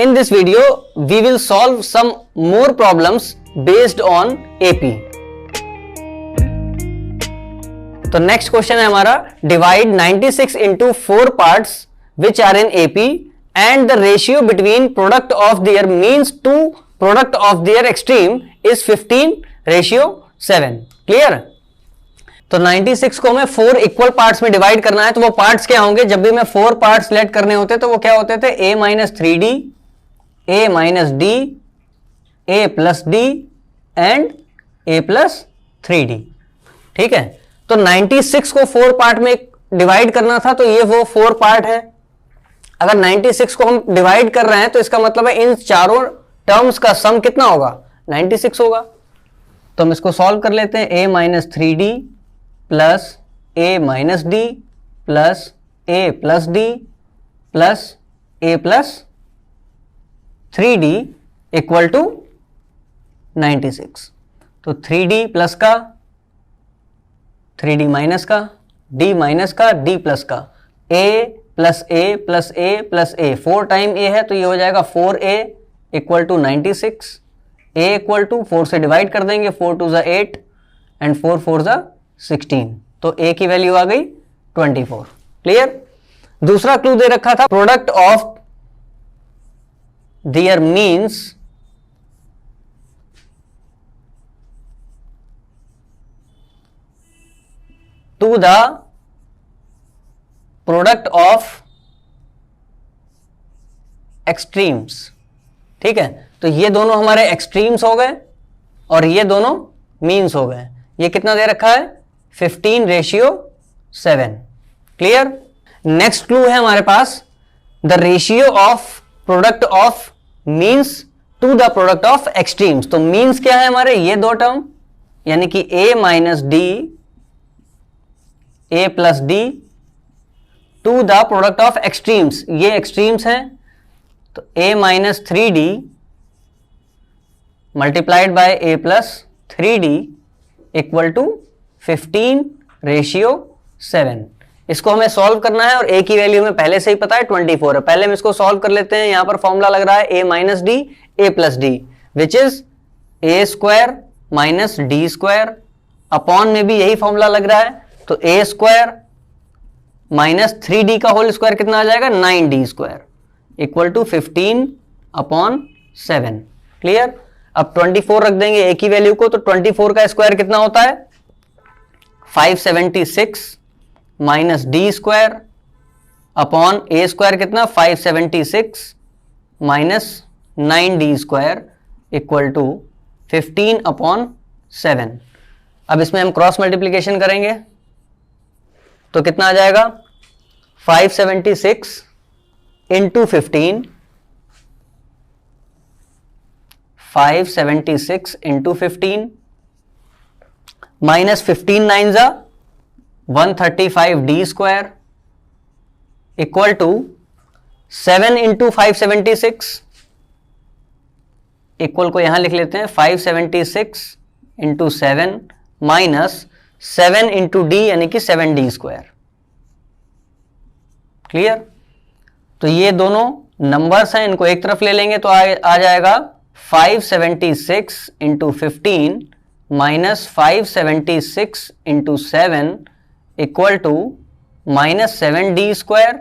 In this video, we will solve some more problems based on AP. तो next question है हमारा, divide 96 into 4 parts which are in AP and the ratio between product of their means to product of their extreme is 15:7. Clear? तो 96 को हमें 4 equal parts में divide करना है, तो वो पार्ट्स क्या होंगे? जब भी मैं 4 पार्ट्स सिलेक्ट करने होते तो वो क्या होते थे? a minus 3d, a minus d, a plus d and a plus 3d. ठीक है, तो 96 को 4 पार्ट में डिवाइड करना था, तो ये वो 4 पार्ट है. अगर 96 को हम डिवाइड कर रहे हैं तो इसका मतलब है इन चारों टर्म्स का सम कितना होगा? 96 होगा. तो हम इसको सॉल्व कर लेते हैं. a minus 3d plus a minus d plus a plus d plus a plus 3d equal to 96. तो 3d प्लस का, 3d माइनस का, d माइनस का, d प्लस का, a plus a plus a plus a, 4 time a है तो ये हो जाएगा 4a equal to 96. a equal to 4 से डिवाइड कर देंगे, 4 2 ज़ा 8 एंड 4 4 ज़ा 16, तो a की वैल्यू आ गई 24. क्लियर? दूसरा क्लू दे रखा था, product of their means to the product of extremes. ठीक है, तो ये दोनों हमारे एक्सट्रीम्स हो गए और ये दोनों मीन्स हो गए. ये कितना दे रखा है? 15:7. क्लियर? नेक्स्ट क्लू है हमारे पास, the ratio of product of means to the product of extremes. तो मीन्स क्या है हमारे? ये दो टर्म, यानी कि a minus D, a plus D to the product of extremes. ये एक्सट्रीम्स हैं, तो a minus 3d multiplied by a plus 3d equal to 15:7. इसको हमें सॉल्व करना है और a की वैल्यू हमें पहले से ही पता है 24 है. पहले हम इसको सॉल्व कर लेते हैं. यहां पर फॉर्मूला लग रहा है a minus D, a plus D, which is a square minus D square. Upon में भी यही फॉर्मूला लग रहा है, तो a स्क्वायर माइनस 3d का होल स्क्वायर कितना आ जाएगा? 9d square equal to 15/7. Clear? अब 24 रख देंगे a की वैल्यू को, तो 24 का स्क्वायर कितना होता है? 576 minus D square upon a square कितना? 576 minus 9d square equal to 15/7. अब इसमें हम क्रॉस मल्टीप्लीकेशन करेंगे तो कितना आ जाएगा? 576 इंटू 15, 576 इंटू 15 माइनस 15 9 ज़ा 135d square equal to 7 into 576. Equal को यहां लिख लेते हैं, 576 इंटू 7 माइनस 7 इंटू डी यानी कि 7d स्क्वायर. क्लियर? तो ये दोनों नंबर्स हैं, इनको एक तरफ ले लेंगे तो आ जाएगा 576 into 15 minus 576 into 7 equal to minus 7d square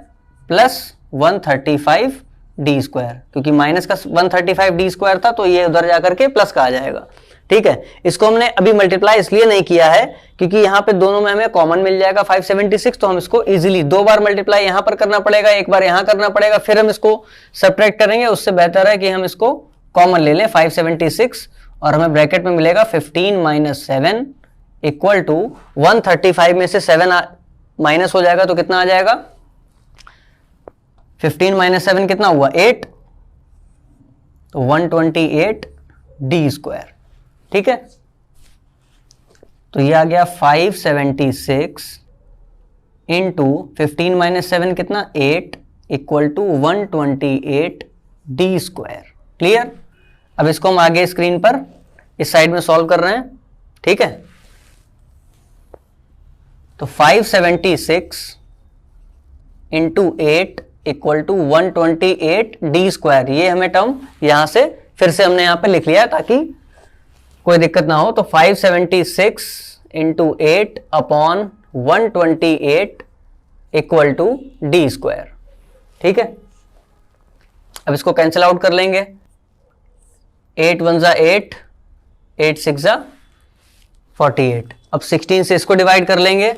plus 135d square. क्योंकि माइनस का 135d स्क्वायर था तो ये उधर जाकर के प्लस का आ जाएगा. ठीक है, इसको हमने अभी मल्टीप्लाई इसलिए नहीं किया है क्योंकि यहां पे दोनों में हमें कॉमन मिल जाएगा 576, तो हम इसको इजीली 2 बार मल्टीप्लाई यहां पर करना पड़ेगा, एक बार यहां करना पड़ेगा, फिर हम इसको सब्ट्रैक्ट करेंगे. उससे बेहतर है कि हम इसको कॉमन ले लें 576 और हमें ब्रैकेट में मिलेगा 15-7 इक्वल टू 135 में से 7 माइनस हो जाएगा तो कितना आ जाएगा? 15-7 कितना हुआ? 8, तो 128d स्क्वायर. ठीक है, तो ये आ गया 576 इंटू 15-7 कितना? 8 equal to 128d square. Clear? अब इसको हम आगे स्क्रीन पर इस साइड में सॉल्व कर रहे हैं. ठीक है, तो 576 इंटू 8 इक्वल टू 128d²। ये हमें टर्म यहां से फिर से हमने यहां पे लिख लिया ताकि कोई दिक्कत ना हो। तो 576 into 8 upon 128 equal to d²। ठीक है, अब इसको कैंसिल आउट कर लेंगे। 8 1 जा 8, 8 6 जा 48। अब 16 से इसको डिवाइड कर लेंगे।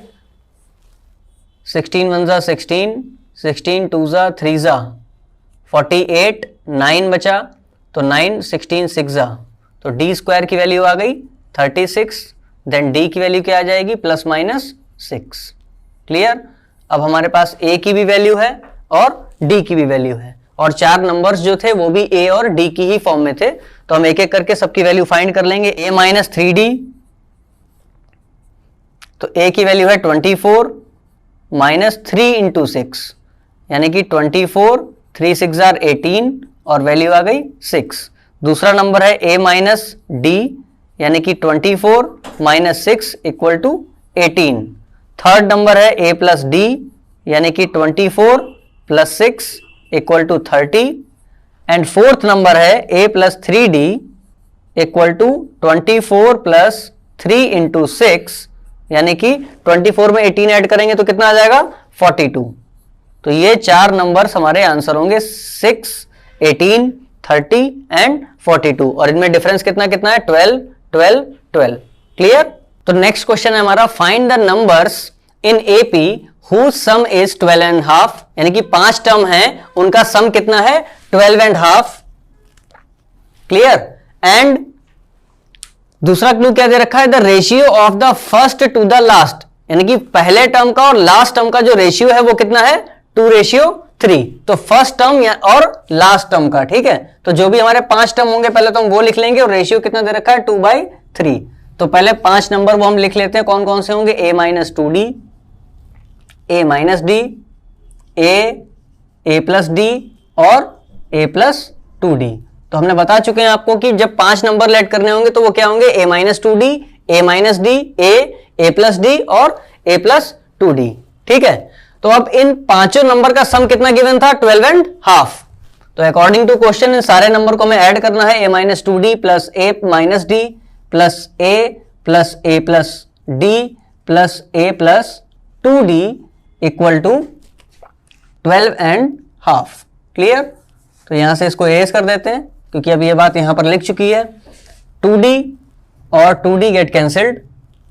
16 1 जा 16, 16 2 जा 3 जा 48, 9 बचा तो 9, 16 6 जा, तो d² की वैल्यू आ गई 36। देन d की वैल्यू क्या आ जाएगी, प्लस माइनस 6। क्लियर। अब हमारे पास a की भी वैल्यू है और d की भी वैल्यू है, और 4 नंबर्स जो थे वो भी a और d की ही फॉर्म में थे। तो हम एक एक करके सबकी वैल्यू फाइंड कर लेंगे। a माइनस 3d, तो a की वैल्यू है 24 माइनस 3 इंटू 6, यानी कि 24, 3 6 जार 18 और वैल्यू आ गई 6। दूसरा नंबर है a माइनस d, यानी कि 24 minus 6 equal to 18। Third number है a प्लस d, यानी कि 24 plus 6 equal to 30। And fourth number है a plus 3d equal to 24 plus 3 into 6, यानी कि 24 में 18 ऐड करेंगे तो कितना आ जाएगा, 42। तो ये 4 नंबर्स हमारे आंसर होंगे, 6, 18, 30 एंड 42। और इनमें डिफरेंस कितना कितना है, 12, 12, 12। क्लियर। तो नेक्स्ट क्वेश्चन है हमारा, find the numbers in AP whose sum is 12.5, यानी कि 5 टर्म है, उनका सम कितना है, 12.5। क्लियर। एंड दूसरा क्लू क्या दे रखा है, the ratio of the first to the last, यानी कि पहले टर्म का और लास्ट टर्म का जो रेशियो है वो कितना है, 2:3। तो फर्स्ट टर्म और लास्ट टर्म का। ठीक है, तो जो भी हमारे 5 टर्म होंगे पहले तो हम वो लिख लेंगे, और रेशियो कितना दे रखा है, 2/3। तो पहले 5 नंबर वो हम लिख लेते हैं, कौन कौन से होंगे, a minus 2d, a minus D, a plus D और a प्लस 2d। तो हमने बता चुके हैं आपको कि जब 5 नंबर लेट करने होंगे तो वो क्या होंगे, a minus 2d, a minus D, a plus D और a प्लस 2d। ठीक है, तो अब इन पांचों नंबर का सम कितना गिवन था, 12.5। तो अकॉर्डिंग टू क्वेश्चन इन सारे नंबर को हमें ऐड करना है, a minus 2d plus a minus d plus a plus a plus d plus a plus 2d equal to 12.5। Clear. तो यहां से इसको एरेज कर देते हैं क्योंकि अब ये बात यहां पर लिख चुकी है। 2d और 2d gate cancelled,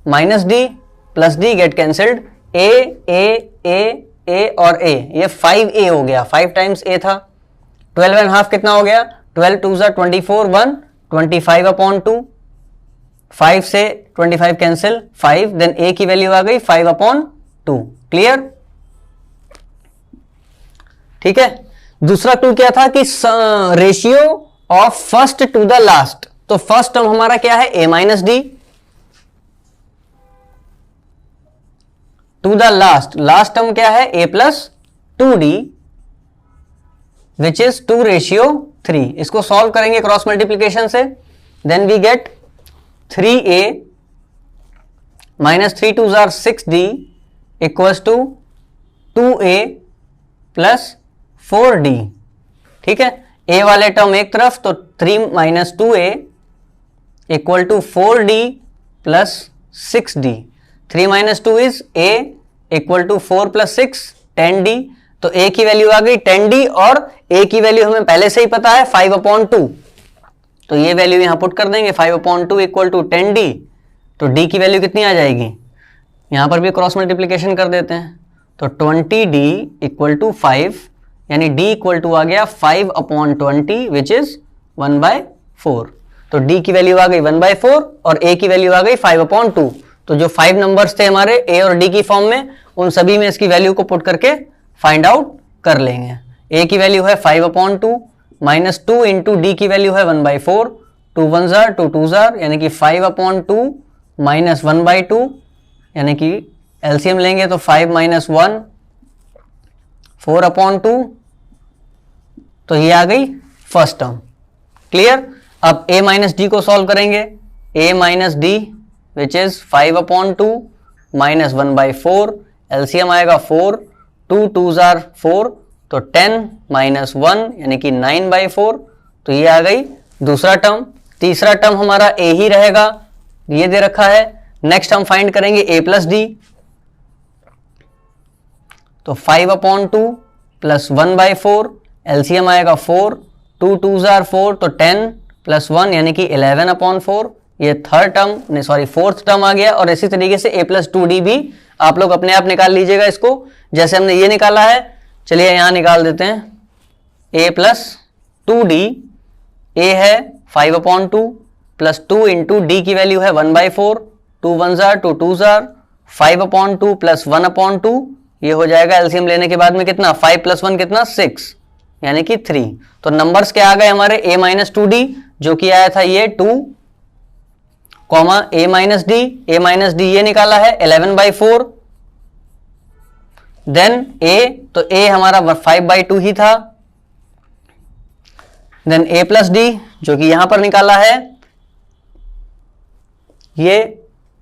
minus d plus D gate cancelled, a और a, ये 5a हो गया, 5 टाइम्स a था। 12.5 कितना हो गया, 12 2 जा 24, 1 25 अपॉन 2, 5 से 25 कैंसिल, 5, देन a की वैल्यू आ गई 5 अपॉन 2। क्लियर। ठीक है, दूसरा क्लू क्या था कि ratio of first to the last. तो फर्स्ट टर्म हमारा क्या है, a minus d, to the last term क्या है, a plus 2d which is 2:3। इसको सॉल्व करेंगे क्रॉस मल्टीप्लीकेशन से, then we get 3a minus 3 2 जार 6d equals to 2a plus 4d। ठीक है, a वाले टर्म एक तरफ, तो 3 minus 2a equal to 4d plus 6d। 3 minus 2 is a equal to 4 plus 6 10d। तो a की वैल्यू आ गई 10d और a की वैल्यू हमें पहले से ही पता है 5 अपॉन 2। तो ये वैल्यू यहां पुट कर देंगे, 5 अपॉन 2 इक्वल टू 10d। तो d की वैल्यू कितनी आ जाएगी, यहां पर भी क्रॉस मल्टीप्लीकेशन कर देते हैं, तो 20d इक्वल टू 5, यानी d इक्वल टू आ गया 5 अपॉन 20 विच इज 1/4। तो d की वैल्यू आ गई 1/4 और a की वैल्यू आ गई 5 अपॉन 2। तो जो 5 नंबर्स थे हमारे a और d की फॉर्म में, उन सभी में इसकी वैल्यू को पुट करके फाइंड आउट कर लेंगे। a की वैल्यू है 5 अपॉन 2 माइनस 2 इंटू डी की वैल्यू है 1/4, 2 1 जार 2 2 जार, यानी कि 5 अपॉन 2 माइनस 1/2, यानी कि एलसीएम लेंगे तो 5 माइनस 1 4 अपॉन 2। तो ये आ गई फर्स्ट टर्म। क्लियर। अब a माइनस डी को सॉल्व करेंगे, a minus D which is 5 upon 2 minus 1/4, LCM आएगा 4, 2 2 जार 4, तो 10 माइनस 1 यानी कि 9/4, तो ये आ गई दूसरा टर्म। तीसरा टर्म हमारा a ही रहेगा, ये दे रखा है। नेक्स्ट हम फाइंड करेंगे a प्लस डी, तो 5/2 प्लस 1/4, एलसीएम आएगा 4, 2 2s are 4, तो 10 प्लस 1 यानी कि 11/4, ये थर्ड टर्म नहीं सॉरी फोर्थ टर्म आ गया। और इसी तरीके से a प्लस 2d भी आप लोग अपने आप निकाल लीजिएगा इसको, जैसे हमने ये निकाला है। चलिए यहां निकाल देते हैं। a प्लस 2d, a है 5/2 प्लस 2 इंटू डी की वैल्यू है 1/4, 2 1s are 2 2s are, 5/2 plus 1/2, ये हो जाएगा एलसीएम लेने के बाद में कितना, 5 प्लस 1 कितना 6 यानी कि 3। तो नंबर्स क्या आ गए हमारे, a माइनस 2d जो कि आया था ये 2, कॉमा a माइनस डी ये निकाला है 11/4, देन a, तो a हमारा 5/2 ही था, देन a प्लस डी जो कि यहां पर निकाला है, ये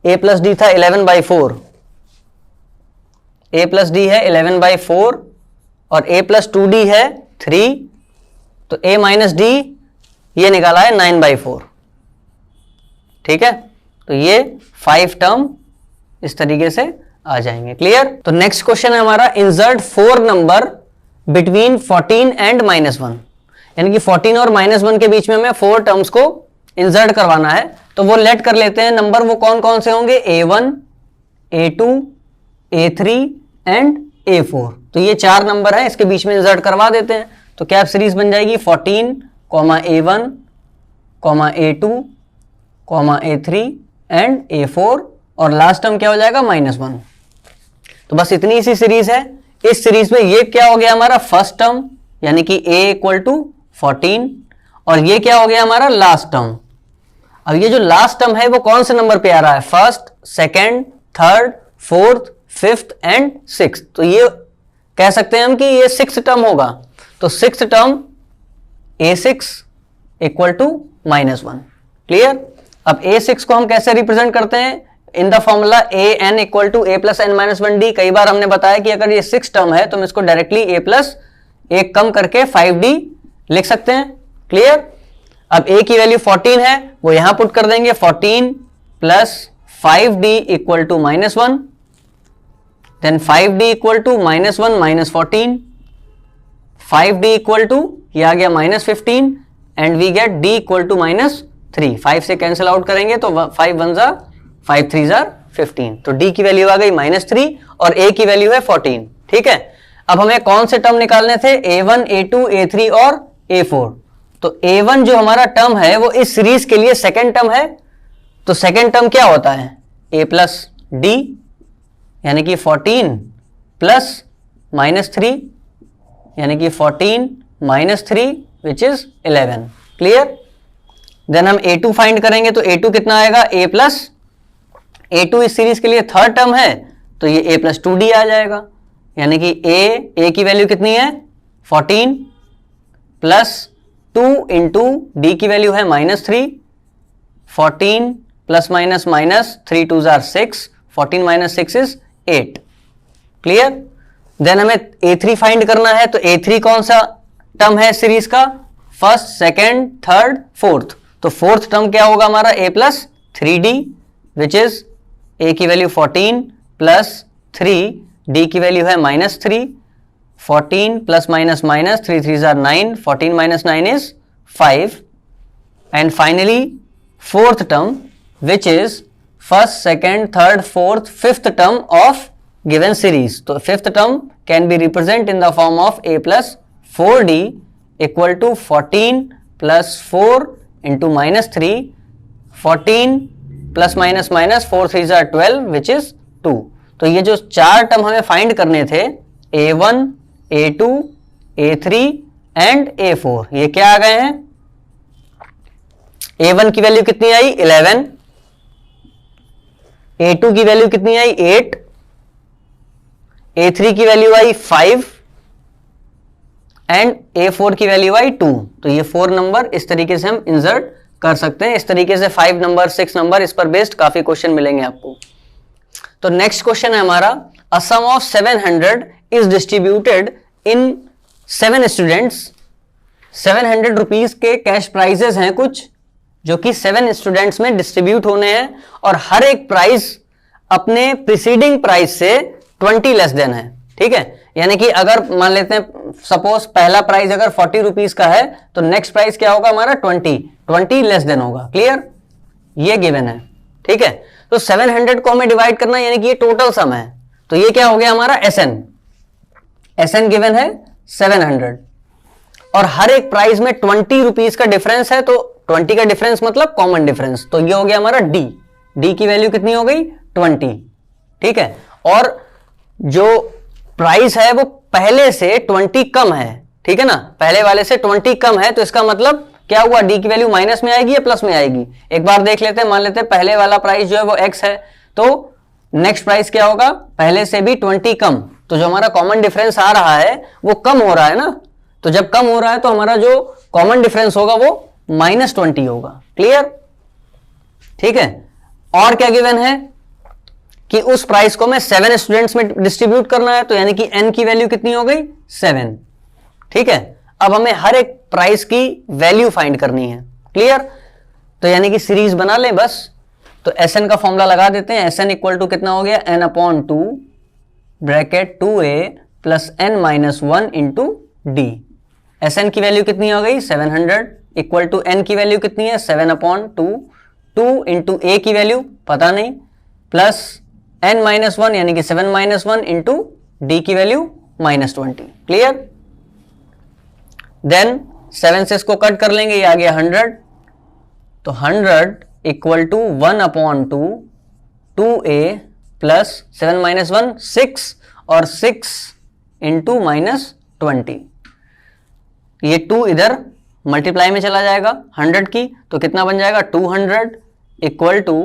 a प्लस डी था 11/4, a प्लस डी है 11/4 और a प्लस 2d है 3, तो a माइनस डी ये निकाला है 9/4। ठीक है, तो ये 5 टर्म इस तरीके से आ जाएंगे। क्लियर। तो नेक्स्ट क्वेश्चन है हमारा, इंसर्ट 4 नंबर बिटवीन 14 एंड -1, यानी कि 14 और -1 के बीच में हमें 4 टर्म्स को इंसर्ट करवाना है। तो वो लेट कर लेते हैं नंबर, वो कौन कौन से होंगे, A1, A2, A3 and A4। तो ये 4 नंबर है, इसके बीच में इंसर्ट करवा देते हैं। तो क्या सीरीज बन जाएगी, 14, A1, A2, A3 and A4, और लास्ट टर्म क्या हो जाएगा, -1। तो बस इतनी सी सीरीज है। इस सीरीज में ये क्या हो गया हमारा फर्स्ट टर्म, यानी कि a इक्वल टू 14, और ये क्या हो गया हमारा लास्ट टर्म। अब ये जो लास्ट टर्म है वो कौन से नंबर पे आ रहा है, first, second, third, fourth, fifth and sixth. तो ये कह सकते हैं हम कि ये 6th टर्म होगा। तो 6th term a6 equal to -1। Clear. अब a6 को हम कैसे रिप्रेजेंट करते हैं, in the formula an equal to a plus n-1d। कई बार हमने बताया कि अगर ये 6 टर्म है तो हम इसको डायरेक्टली a प्लस एक कम करके 5d लिख सकते हैं। क्लियर। अब a की वैल्यू 14 है, वो यहां पुट कर देंगे, 14 plus 5d equal to -1, then 5d equal to -1 -14, 5d equal to ये आ गया -15, and we get d equal to -3। 5 से कैंसिल आउट करेंगे तो 5 1 जार 5 3 जार 15। तो d की वैल्यू आ गई -3 और a की वैल्यू है 14। ठीक है। अब हमें कौन से टर्म निकालने थे, a1, a2, a3 और a4। तो a1 जो हमारा टर्म है वो इस सीरीज के लिए सेकेंड टर्म है। तो सेकेंड टर्म क्या होता है, a प्लस डी, यानी कि 14 प्लस -3, यानी कि 14 -3 विच इज 11। क्लियर। देन हम a2 फाइंड करेंगे, तो a2 कितना आएगा, a प्लस a2 इस सीरीज के लिए थर्ड टर्म है, तो ये a प्लस 2d आ जाएगा, यानी कि a की वैल्यू कितनी है 14 प्लस 2 इंटू डी की वैल्यू है -3, 14 plus minus minus 3 2s are 6, 14 minus 6 is 8। Clear. Then हमें a3 फाइंड करना है, तो a3 कौन सा टर्म है सीरीज का, फर्स्ट, सेकेंड, थर्ड, फोर्थ। तो फोर्थ टर्म क्या होगा हमारा, a plus 3d which is a की वैल्यू 14 प्लस 3, d की वैल्यू है -3, 14 plus minus minus 3 3s are 9, 14 minus 9 is 5, and finally fourth term which is first, second, third, fourth, fifth term of given series. तो fifth term can be represent in the form of a plus 4d equal to 14 plus 4 into -3, 14 plus minus minus 4 3s are 12 which is 2। तो ये जो 4 term हमें find करने थे, a1, a2, a3 and a4, ये क्या आ गए हैं, a1 की वैल्यू कितनी आई 11, a2 की वैल्यू कितनी आई 8, a3 की वैल्यू आई 5 एंड a4 की वैल्यू आई 2। तो ये 4 नंबर इस तरीके से हम इंसर्ट कर सकते हैं। इस तरीके से 5 नंबर 6 नंबर इस पर बेस्ड काफी क्वेश्चन मिलेंगे आपको। तो नेक्स्ट क्वेश्चन है हमारा, a sum of 700 is distributed in 7 students, 700 rupees के कैश प्राइजेस हैं कुछ जो कि 7 स्टूडेंट्स में डिस्ट्रीब्यूट होने हैं और हर एक प्राइस अपने प्रीसीडिंग प्राइस से 20 लेस देन है। ठीक है, यानी कि अगर मान लेते हैं सपोज पहला प्राइस अगर 40 रुपीज का है तो नेक्स्ट प्राइस क्या होगा हमारा 20 लेस देन होगा। क्लियर, ये गिवन है। ठीक है, तो 700 को हमें डिवाइड करना यानी कि ये टोटल सम है, तो ये क्या हो गया हमारा SN गिवन है 700 और हर एक प्राइस में 20 रुपीज का डिफरेंस है, तो 20 का डिफरेंस मतलब कॉमन डिफरेंस, तो ये हो गया हमारा डी की वैल्यू कितनी हो गई 20। ठीक है, और जो प्राइस है वो पहले से 20 कम है। ठीक है ना, पहले वाले से 20 कम है, तो इसका मतलब क्या हुआ, डी की वैल्यू माइनस में आएगी या प्लस में आएगी। एक बार देख लेते हैं, मान लेते हैं पहले वाला प्राइस जो है वो x है, तो नेक्स्ट प्राइस क्या होगा, पहले से भी 20 कम, तो जो हमारा कॉमन डिफरेंस आ रहा है वो कम हो रहा है ना, तो जब कम हो रहा है तो हमारा जो कॉमन डिफरेंस होगा वो -20 होगा। क्लियर, ठीक है। और क्या गिवन है कि उस प्राइस को मैं 7 स्टूडेंट्स में डिस्ट्रीब्यूट करना है, तो यानी कि n की वैल्यू कितनी हो गई 7। ठीक है, अब हमें हर एक प्राइस की वैल्यू फाइंड करनी है। क्लियर, तो यानी कि सीरीज बना लें बस, तो SN का फॉर्मूला लगा देते हैं। SN इक्वल टू कितना हो गया n/2 bracket 2a plus n-1 into D. SN की वैल्यू कितनी हो गई 700 इक्वल टू n की वैल्यू कितनी है 7/2, 2 इंटू a की वैल्यू पता नहीं, प्लस n-1 यानी कि 7-1 इंटू डी की वैल्यू -20। क्लियर, देन 7 से इसको कट कर लेंगे, ये आ गया 100, तो 100 इक्वल टू 1/2 2a प्लस 7-1 6 और 6 इंटू -20। ये 2 इधर मल्टीप्लाई में चला जाएगा 100 की, तो कितना बन जाएगा 200 equal to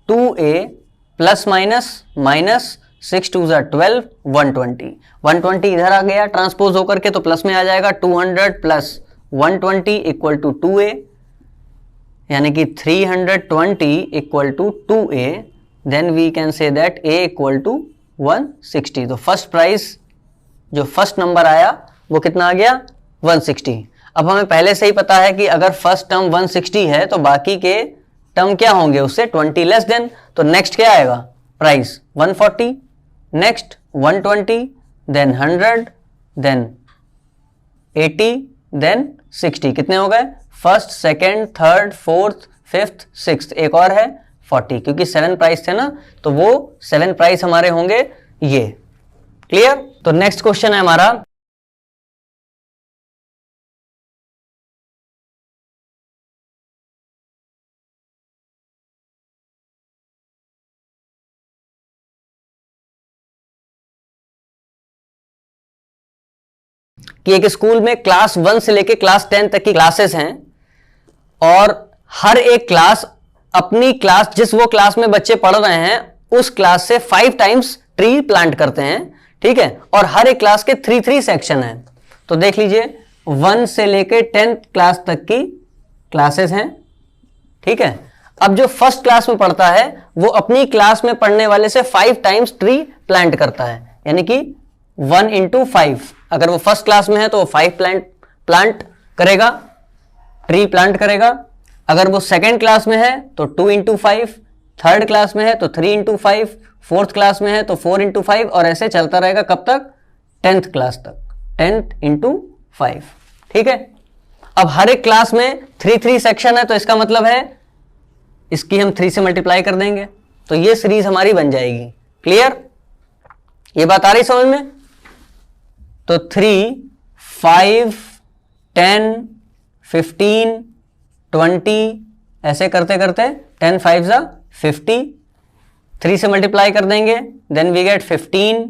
2a plus minus 6 2 12 120 इधर आ गया ट्रांसपोज होकर के, तो प्लस में आ जाएगा 200 प्लस 120 इक्वल टू 2a, यानी कि 320 equal to 2a, then we can say that a equal to 160। तो फर्स्ट प्राइस जो फर्स्ट नंबर आया वो कितना आ गया 160। अब हमें पहले से ही पता है कि अगर फर्स्ट टर्म 160 है तो बाकी के टर्म क्या होंगे उससे 20 लेस देन, तो नेक्स्ट क्या आएगा price 140, next 120, then 100, then 80, then 60। कितने हो गए first, second, third, fourth, fifth, sixth, एक और है 40, क्योंकि 7 प्राइस थे ना, तो वो 7 प्राइस हमारे होंगे ये। क्लियर, तो नेक्स्ट क्वेश्चन है हमारा कि एक स्कूल में क्लास 1 से लेके क्लास 10 तक की क्लासेस हैं और हर एक क्लास अपनी क्लास जिस वो क्लास में बच्चे पढ़ रहे हैं उस क्लास से 5 टाइम्स ट्री प्लांट करते हैं। ठीक है, और हर एक क्लास के 3 सेक्शन हैं। तो देख लीजिए 1 से लेके 10 क्लास तक की क्लासेस हैं। ठीक है, अब जो फर्स्ट क्लास में पढ़ता है वो अपनी क्लास में पढ़ने वाले से 5 टाइम्स ट्री प्लांट करता है, यानी कि 1 इंटू 5। अगर वो फर्स्ट क्लास में है तो वो 5 प्लांट करेगा, ट्री प्लांट करेगा। अगर वो सेकेंड क्लास में है तो 2 इंटू 5, थर्ड क्लास में है तो 3 इंटू 5, फोर्थ क्लास में है तो 4 इंटू 5, और ऐसे चलता रहेगा कब तक 10th क्लास तक, 10 इंटू 5। ठीक है, अब हर एक क्लास में 3 सेक्शन है, तो इसका मतलब है इसकी हम 3 से मल्टीप्लाई कर देंगे तो ये सीरीज हमारी बन जाएगी। क्लियर, ये बात आ रही समझ में? तो 3, 5, 10, 15, 20 ऐसे करते करते 10 5 जा 50, 3 से मल्टीप्लाई कर देंगे, then we get 15,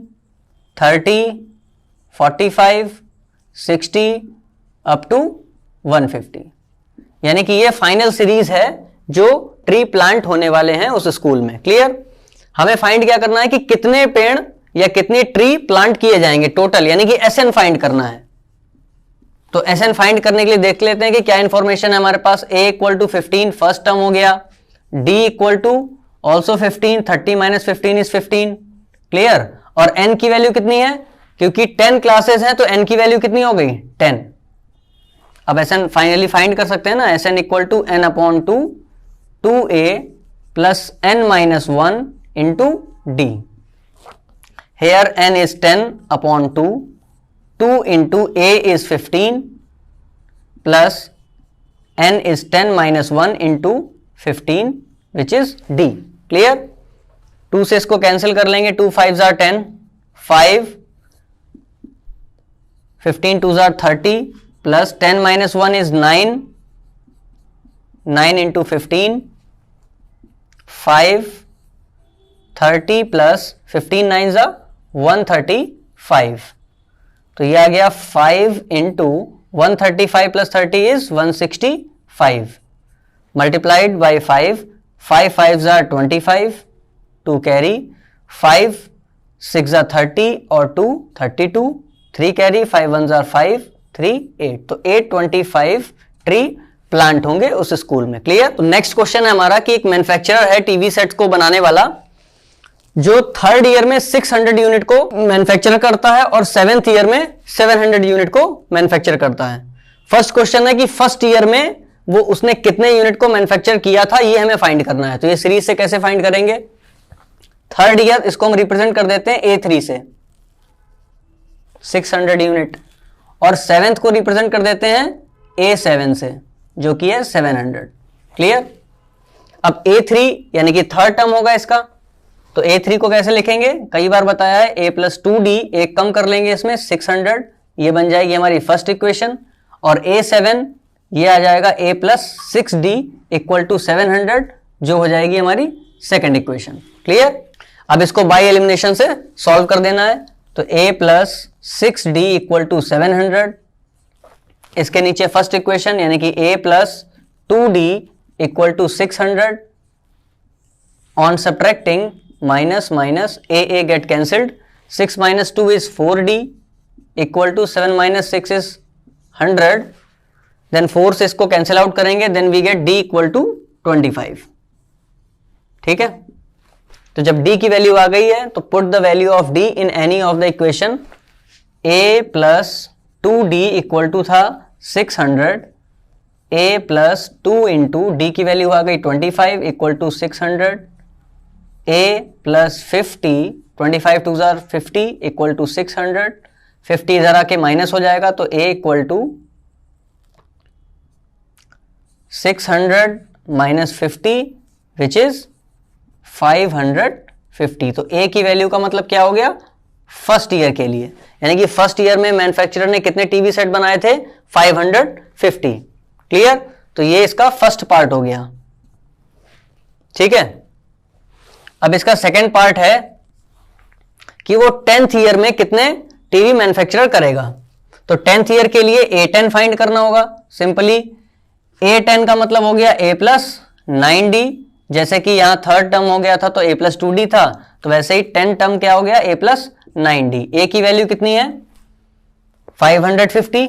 30, 45, 60 up to 150। यानी कि ये फाइनल सीरीज है जो ट्री प्लांट होने वाले हैं उस स्कूल में। क्लियर, हमें फाइंड क्या करना है कि कितने पेड़ या कितने ट्री प्लांट किए जाएंगे टोटल, यानी कि SN फाइंड करना है। तो SN फाइंड करने के लिए देख लेते हैं कि क्या इंफॉर्मेशन है हमारे पास। A equal to 15 first term हो गया, D equal to also 15, 30 minus 15 is 15। Clear, और N की वैल्यू कितनी है क्योंकि 10 क्लासेस हैं तो n की वैल्यू कितनी हो गई 10। अब Sn फाइनली फाइंड कर सकते हैं ना, Sn equal to n upon 2 2a plus n minus 1 into d। Here n is 10 upon 2 2 into a is 15 plus n is 10 minus 1 into 15 which is D। Clear? 2 से इसको कैंसिल कर लेंगे, 2 5s are 10, 5 15 2s are 30 plus 10 minus 1 is 9, 9 into 15 5 30 plus 15 9s are 135। तो ये आ गया 5 into 135 plus 30 is 165 multiplied by 5 5 5s are 25 2 carry 5 6 are 30 और 2 32 3 carry 5 1s are 5 3 8। तो 825 ट्री प्लांट होंगे उस स्कूल में। क्लियर? तो नेक्स्ट क्वेश्चन है हमारा कि एक मैन्युफैक्चरर है टीवी सेट्स को बनाने वाला जो थर्ड ईयर में 600 यूनिट को मैन्युफैक्चर करता है और 7th ईयर में 700 यूनिट को मैन्युफैक्चर करता है। फर्स्ट क्वेश्चन है कि फर्स्ट ईयर में वो उसने कितने यूनिट को मैन्युफैक्चर किया था, ये हमें फाइंड करना है। तो ये सीरीज से कैसे फाइंड करेंगे? थर्ड ईयर इसको हम रिप्रेजेंट कर देते हैं A3 से 600 यूनिट और 7th को रिप्रेजेंट कर देते हैं A7 से जो कि है 700। क्लियर? अब A3 यानी कि थर्ड टर्म होगा इसका, तो A3 को कैसे लिखेंगे? कई बार बताया है A प्लस 2D, एक कम कर लेंगे इसमें 600, ये बन जाएगी हमारी फर्स्ट इक्वेशन। और A7 ये आ जाएगा A plus 6D equal to 700 जो हो जाएगी हमारी सेकेंड इक्वेशन। क्लियर? अब इसको बाय एलिमिनेशन से सॉल्व कर देना है। तो A plus 6D equal to 700, इसके नीचे फर्स्ट इक्वेशन यानी कि A plus 2D equal to 600। On subtracting minus minus A get cancelled, 6 minus 2 is 4D equal to 7 minus 6 is 100, then 4 से इसको कैंसिल आउट करेंगे, then we get D equal to 25। ठीक है? तो जब D की वैल्यू आ गई है तो put the value of D in any of the equation. A plus 2D equal to था 600, A प्लस 2 इंटू D की वैल्यू आ गई 25 equal to 600, A plus 50 25 two जार 50 इक्वल टू 600, 50 जरा के माइनस हो जाएगा तो A equal to 600 minus 50 which is 550। तो A की वैल्यू का मतलब क्या हो गया? फर्स्ट ईयर के लिए, यानी कि फर्स्ट ईयर में मैन्युफैक्चरर ने कितने टीवी सेट बनाए थे? 550। क्लियर? तो ये इसका फर्स्ट पार्ट हो गया। ठीक है? अब इसका सेकेंड पार्ट है कि वो 10th ईयर में कितने टीवी मैन्युफैक्चरर करेगा। तो 10th ईयर के लिए A10 फाइंड करना होगा। सिंपली A10 का मतलब हो गया A प्लस 9D, जैसे कि यहां थर्ड टर्म हो गया था तो A प्लस 2D था, तो वैसे ही 10 टर्म क्या हो गया? A plus 9D। A की वैल्यू कितनी है? 550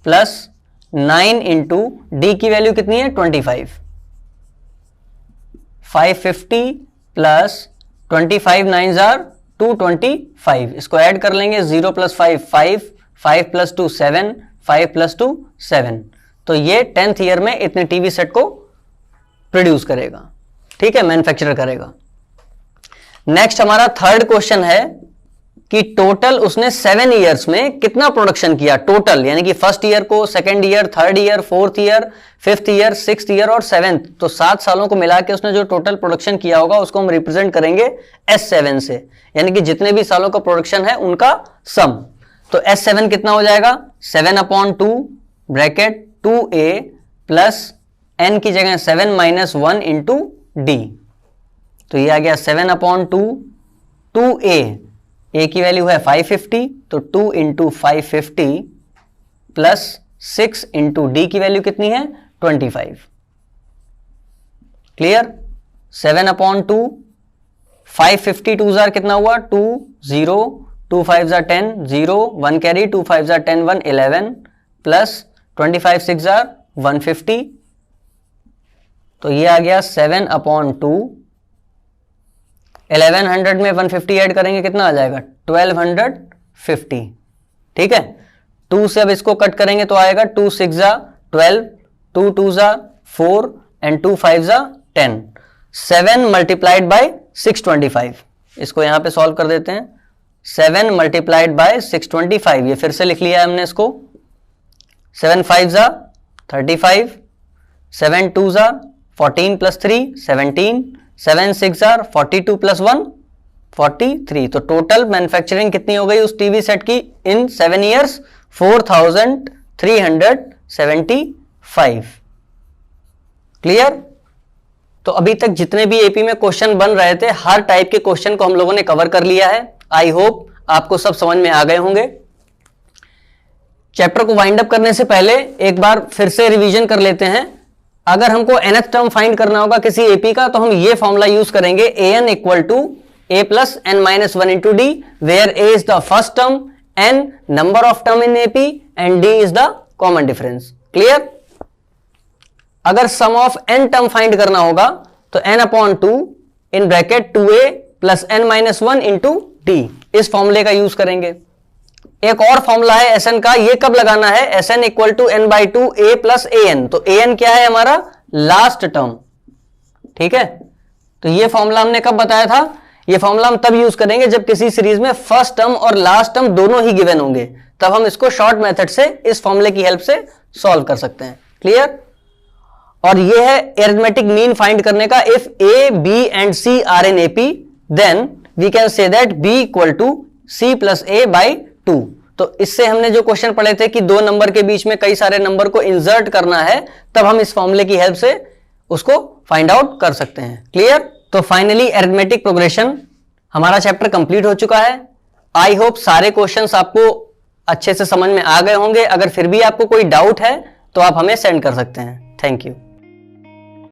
प्लस 9 इंटू D की वैल्यू कितनी है? 25। 550 प्लस 25 9s आर 225, इसको ऐड कर लेंगे। 0 प्लस 5 5, 5 प्लस 2 7, 5 प्लस 2 7। तो ये 10th ईयर में इतने टीवी सेट को प्रोड्यूस करेगा। ठीक है? मैन्युफैक्चर करेगा। नेक्स्ट हमारा थर्ड क्वेश्चन है कि टोटल उसने 7 ईयर्स में कितना प्रोडक्शन किया टोटल, यानी कि फर्स्ट ईयर को, second year, third year, fourth year, fifth year, sixth year और 7th, तो 7 सालों को मिला के उसने जो टोटल प्रोडक्शन किया होगा उसको हम रिप्रेजेंट करेंगे S7 से, यानी कि जितने भी सालों का प्रोडक्शन है उनका सम। तो S7 कितना हो जाएगा? 7/2 ब्रैकेट 2A प्लस n की जगह 7 माइनस 1 इंटू D। तो ये आ गया 7/2 2A, A की वैल्यू है 550, तो 2 इंटू 550 प्लस 6 इंटू D की वैल्यू कितनी है? 25। क्लियर? 7/2 550 2 जार कितना हुआ? 2 0 2 5 jar 10 0 1 carry 2 5 jar 10 1 11 plus 25 6 jar 150। तो ये आ गया 7/2 1100 में 150 ऐड करेंगे कितना आ जाएगा 1250। ठीक है, 2 से अब इसको कट करेंगे तो आएगा 2 6 जा 12, 2 2 जा 4 एंड 2 5 जा 10। 7 मल्टीप्लाइड बाय 625, इसको यहां पे सॉल्व कर देते हैं। 7 मल्टीप्लाइड बाय 625, ये फिर से लिख लिया है हमने इसको। 7 5 जा 35, 7 2 जा 14 प्लस 3 17, 7 6 जा 42 प्लस 1 43। तो टोटल मैन्युफैक्चरिंग कितनी हो गई उस टीवी सेट की इन 7 ईयर्स 4375। क्लियर? तो अभी तक जितने भी एपी में क्वेश्चन बन रहे थे हर टाइप के क्वेश्चन को हम लोगों ने कवर कर लिया है। आई होप आपको सब समझ में आ गए होंगे। चैप्टर को वाइंड अप करने से पहले एक बार फिर से रिवीजन कर लेते हैं। अगर हमको nth टर्म फाइंड करना होगा किसी एपी का तो हम ये फॉर्मूला यूज करेंगे an equal to a plus n minus 1 into d, where a is the first term, n number of term in AP and d is the common difference. Clear? अगर sum of n term find करना होगा तो n upon 2 in bracket 2a plus n minus 1 into d, इस फॉर्मूले का use करेंगे। एक और फॉर्मूला है Sn का, ये कब लगाना है? Sn equal to n by 2 a plus an। तो an क्या है हमारा? Last term. ठीक है, तो ये फॉर्मूला हमने कब बताया था? ये फॉर्मूला हम तब यूज करेंगे जब किसी सीरीज में फर्स्ट टर्म और लास्ट टर्म दोनों ही गिवन होंगे, तब हम इसको शॉर्ट मेथड से इस फॉर्मूले की हेल्प से सॉल्व कर सकते हैं। क्लियर? और ये है अरिथमेटिक मीन फाइंड करने का। If a, b and c are in AP, then we can say that b equal to c plus a by 2। तो इससे हमने जो क्वेश्चन पढ़े थे कि दो नंबर के बीच में कई सारे नंबर को इंसर्ट करना है, तब हम इस फॉर्मूले की हेल्प से उसको फाइंड आउट कर सकते हैं। क्लियर? तो फाइनली अरिथमेटिक प्रोग्रेशन हमारा चैप्टर कंप्लीट हो चुका है। आई होप सारे क्वेश्चंस आपको अच्छे से समझ में आ गए होंगे। अगर फिर भी आपको कोई डाउट है तो आप हमें सेंड कर सकते हैं। Thank you.